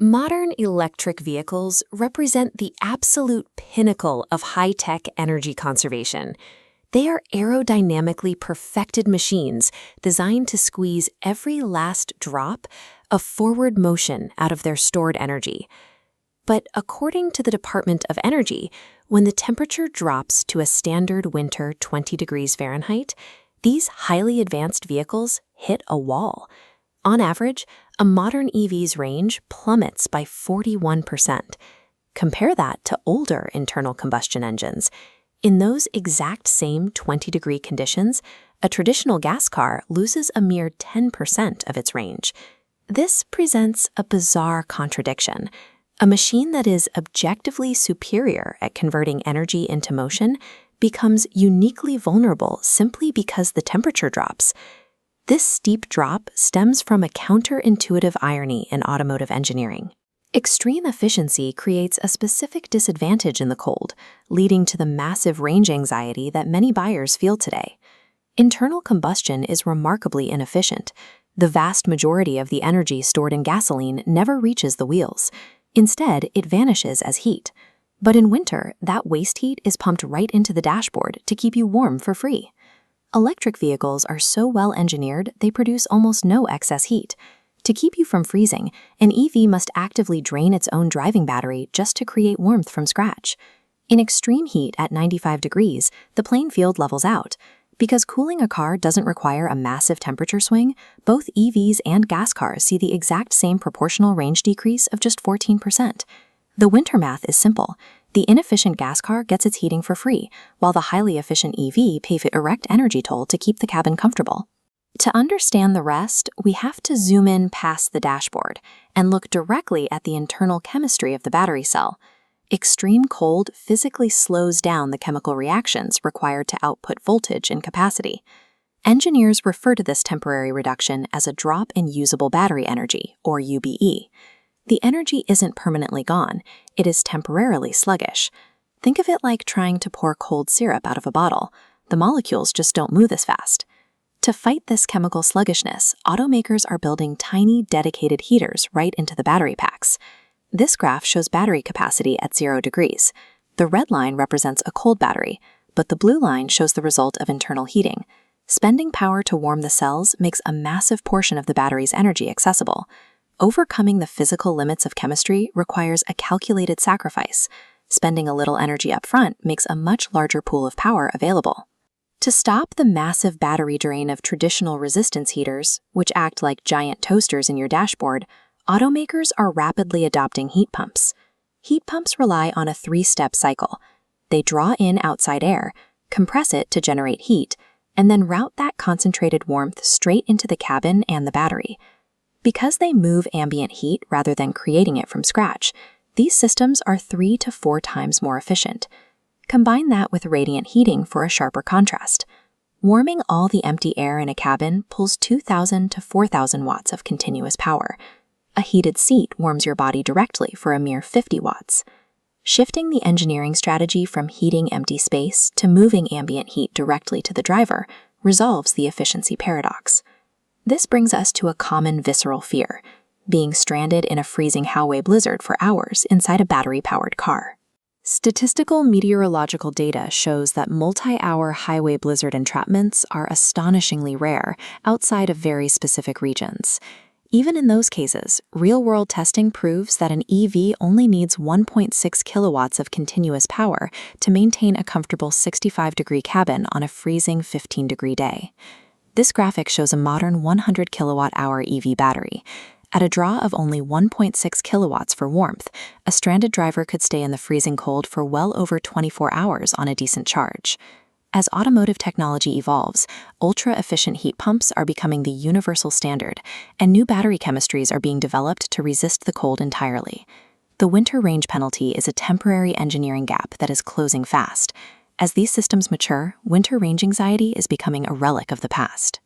Modern electric vehicles represent the absolute pinnacle of high-tech energy conservation. They are aerodynamically perfected machines designed to squeeze every last drop of forward motion out of their stored energy. But according to the Department of Energy, when the temperature drops to a standard winter 20 degrees Fahrenheit, these highly advanced vehicles hit a wall. On average, a modern EV's range plummets by 41%. Compare that to older internal combustion engines. In those exact same 20-degree conditions, a traditional gas car loses a mere 10% of its range. This presents a bizarre contradiction. A machine that is objectively superior at converting energy into motion becomes uniquely vulnerable simply because the temperature drops. This steep drop stems from a counterintuitive irony in automotive engineering. Extreme efficiency creates a specific disadvantage in the cold, leading to the massive range anxiety that many buyers feel today. Internal combustion is remarkably inefficient. The vast majority of the energy stored in gasoline never reaches the wheels. Instead, it vanishes as heat. But in winter, that waste heat is pumped right into the dashboard to keep you warm for free. Electric vehicles are so well engineered they produce almost no excess heat. To keep you from freezing, an EV must actively drain its own driving battery just to create warmth from scratch. In extreme heat at 95 degrees, the playing field levels out. Because cooling a car doesn't require a massive temperature swing, both EVs and gas cars see the exact same proportional range decrease of just 14%. The winter math is simple. The inefficient gas car gets its heating for free, while the highly efficient EV pays a direct energy toll to keep the cabin comfortable. To understand the rest, we have to zoom in past the dashboard and look directly at the internal chemistry of the battery cell. Extreme cold physically slows down the chemical reactions required to output voltage and capacity. Engineers refer to this temporary reduction as a drop in usable battery energy, or UBE. The energy isn't permanently gone, it is temporarily sluggish. Think of it like trying to pour cold syrup out of a bottle. The molecules just don't move as fast. To fight this chemical sluggishness, automakers are building tiny, dedicated heaters right into the battery packs. This graph shows battery capacity at 0 degrees. The red line represents a cold battery, but the blue line shows the result of internal heating. Spending power to warm the cells makes a massive portion of the battery's energy accessible. Overcoming the physical limits of chemistry requires a calculated sacrifice. Spending a little energy up front makes a much larger pool of power available. To stop the massive battery drain of traditional resistance heaters, which act like giant toasters in your dashboard, automakers are rapidly adopting heat pumps. Heat pumps rely on a 3-step cycle. They draw in outside air, compress it to generate heat, and then route that concentrated warmth straight into the cabin and the battery. Because they move ambient heat rather than creating it from scratch, these systems are 3 to 4 times more efficient. Combine that with radiant heating for a sharper contrast. Warming all the empty air in a cabin pulls 2,000 to 4,000 watts of continuous power. A heated seat warms your body directly for a mere 50 watts. Shifting the engineering strategy from heating empty space to moving ambient heat directly to the driver resolves the efficiency paradox. This brings us to a common visceral fear, being stranded in a freezing highway blizzard for hours inside a battery-powered car. Statistical meteorological data shows that multi-hour highway blizzard entrapments are astonishingly rare outside of very specific regions. Even in those cases, real-world testing proves that an EV only needs 1.6 kilowatts of continuous power to maintain a comfortable 65-degree cabin on a freezing 15-degree day. This graphic shows a modern 100 kilowatt-hour EV battery. At a draw of only 1.6 kilowatts for warmth, a stranded driver could stay in the freezing cold for well over 24 hours on a decent charge. As automotive technology evolves, ultra-efficient heat pumps are becoming the universal standard, and new battery chemistries are being developed to resist the cold entirely. The winter range penalty is a temporary engineering gap that is closing fast. As these systems mature, winter range anxiety is becoming a relic of the past.